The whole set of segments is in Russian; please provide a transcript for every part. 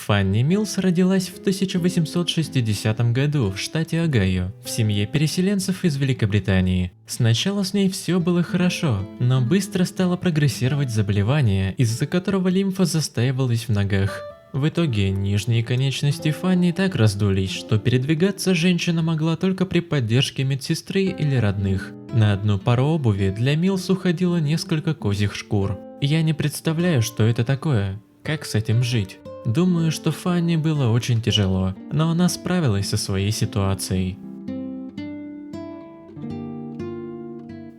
Фанни Милс родилась в 1860 году в штате Огайо, в семье переселенцев из Великобритании. Сначала с ней все было хорошо, но быстро стало прогрессировать заболевание, из-за которого лимфа застаивалась в ногах. В итоге нижние конечности Фанни так раздулись, что передвигаться женщина могла только при поддержке медсестры или родных. На одну пару обуви для Милс уходило несколько козьих шкур. Я не представляю, что это такое, как с этим жить. Думаю, что Фанни было очень тяжело, но она справилась со своей ситуацией.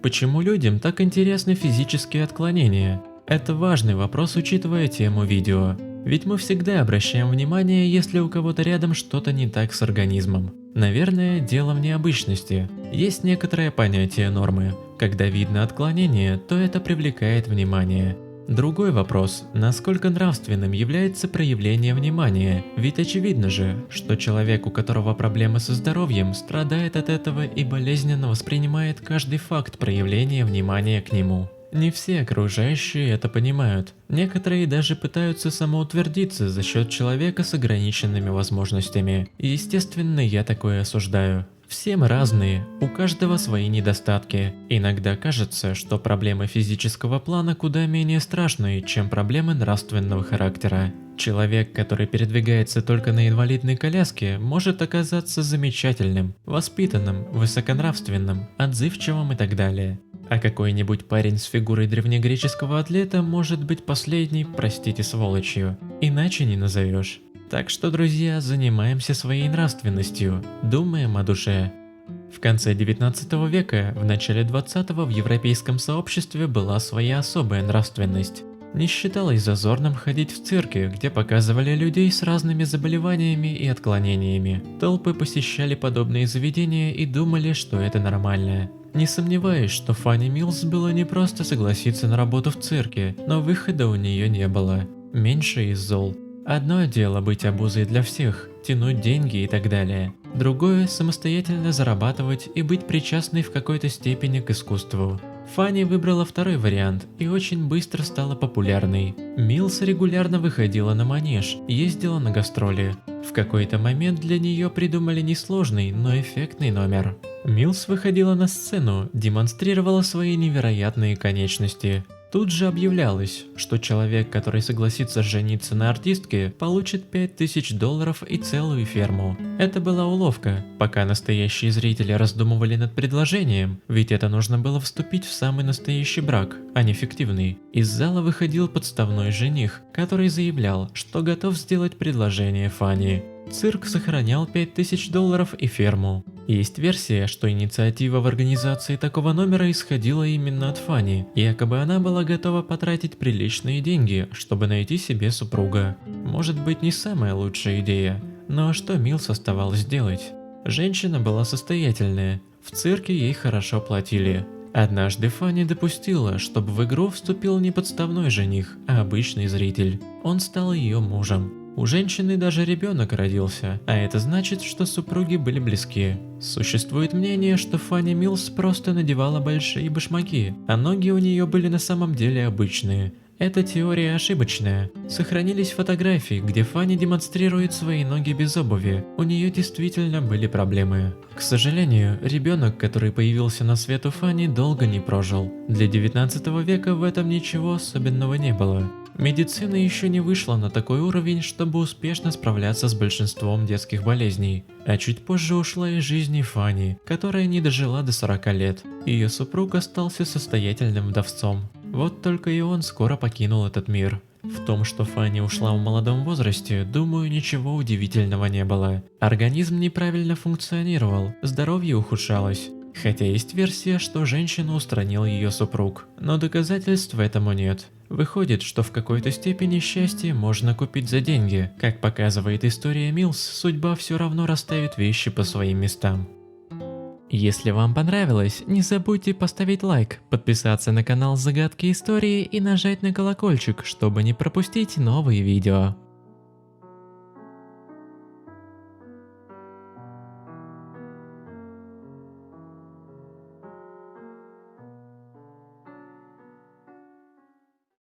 Почему людям так интересны физические отклонения? Это важный вопрос, учитывая тему видео. Ведь мы всегда обращаем внимание, если у кого-то рядом что-то не так с организмом. Наверное, дело в необычности. Есть некоторое понятие нормы. Когда видно отклонение, то это привлекает внимание. Другой вопрос, насколько нравственным является проявление внимания, ведь очевидно же, что человек, у которого проблемы со здоровьем, страдает от этого и болезненно воспринимает каждый факт проявления внимания к нему. Не все окружающие это понимают, некоторые даже пытаются самоутвердиться за счет человека с ограниченными возможностями, и естественно я такое осуждаю. Все мы разные, у каждого свои недостатки. Иногда кажется, что проблемы физического плана куда менее страшные, чем проблемы нравственного характера. Человек, который передвигается только на инвалидной коляске, может оказаться замечательным, воспитанным, высоконравственным, отзывчивым и так далее. А какой-нибудь парень с фигурой древнегреческого атлета может быть последней, простите, сволочью. Иначе не назовешь. Так что, друзья, занимаемся своей нравственностью, думаем о душе. В конце 19 века, в начале 20-го в европейском сообществе была своя особая нравственность. Не считалось зазорным ходить в цирки, где показывали людей с разными заболеваниями и отклонениями. Толпы посещали подобные заведения и думали, что это нормально. Не сомневаюсь, что Фанни Милс было не просто согласиться на работу в цирке, но выхода у нее не было. Меньше из зол. Одно дело быть обузой для всех, тянуть деньги и так далее. Другое – самостоятельно зарабатывать и быть причастной в какой-то степени к искусству. Фанни выбрала второй вариант и очень быстро стала популярной. Милс регулярно выходила на манеж, ездила на гастроли. В какой-то момент для нее придумали несложный, но эффектный номер. Милс выходила на сцену, демонстрировала свои невероятные конечности. Тут же объявлялось, что человек, который согласится жениться на артистке, получит $5000 и целую ферму. Это была уловка, пока настоящие зрители раздумывали над предложением, ведь это нужно было вступить в самый настоящий брак, а не фиктивный. Из зала выходил подставной жених, который заявлял, что готов сделать предложение Фанни. Цирк сохранял $5000 и ферму. Есть версия, что инициатива в организации такого номера исходила именно от Фанни. Якобы она была готова потратить приличные деньги, чтобы найти себе супруга. Может быть, не самая лучшая идея, но что Милс оставалось делать? Женщина была состоятельная, в цирке ей хорошо платили. Однажды Фанни допустила, чтобы в игру вступил не подставной жених, а обычный зритель. Он стал ее мужем. У женщины даже ребенок родился, а это значит, что супруги были близки. Существует мнение, что Фанни Милс просто надевала большие башмаки, а ноги у нее были на самом деле обычные. Эта теория ошибочная. Сохранились фотографии, где Фанни демонстрирует свои ноги без обуви. У нее действительно были проблемы. К сожалению, ребенок, который появился на свет у Фанни, долго не прожил. Для 19 века в этом ничего особенного не было. Медицина еще не вышла на такой уровень, чтобы успешно справляться с большинством детских болезней. А чуть позже ушла из жизни Фанни, которая не дожила до 40 лет. Ее супруг остался состоятельным вдовцом. Вот только и он скоро покинул этот мир. В том, что Фанни ушла в молодом возрасте, думаю, ничего удивительного не было. Организм неправильно функционировал, здоровье ухудшалось. Хотя есть версия, что женщину устранил ее супруг, но доказательств этому нет. Выходит, что в какой-то степени счастье можно купить за деньги. Как показывает история Милс, судьба все равно расставит вещи по своим местам. Если вам понравилось, не забудьте поставить лайк, подписаться на канал Загадки Истории и нажать на колокольчик, чтобы не пропустить новые видео.